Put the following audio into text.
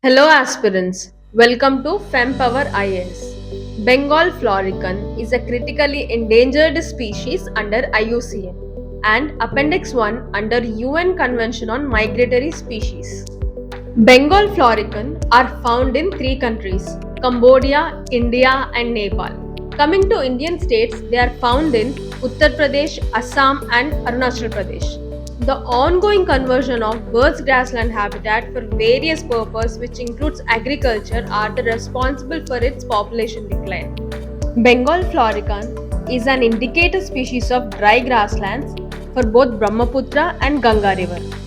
Hello aspirants, welcome to FemPower IAS. Bengal Florican is a critically endangered species under IUCN and Appendix 1 under UN Convention on Migratory Species. Bengal Florican are found in three countries, Cambodia, India and Nepal. Coming to Indian states, they are found in Uttar Pradesh, Assam and Arunachal Pradesh. The ongoing conversion of birds' grassland habitat for various purposes, which includes agriculture, are the responsible for its population decline. Bengal florican is an indicator species of dry grasslands for both Brahmaputra and Ganga river.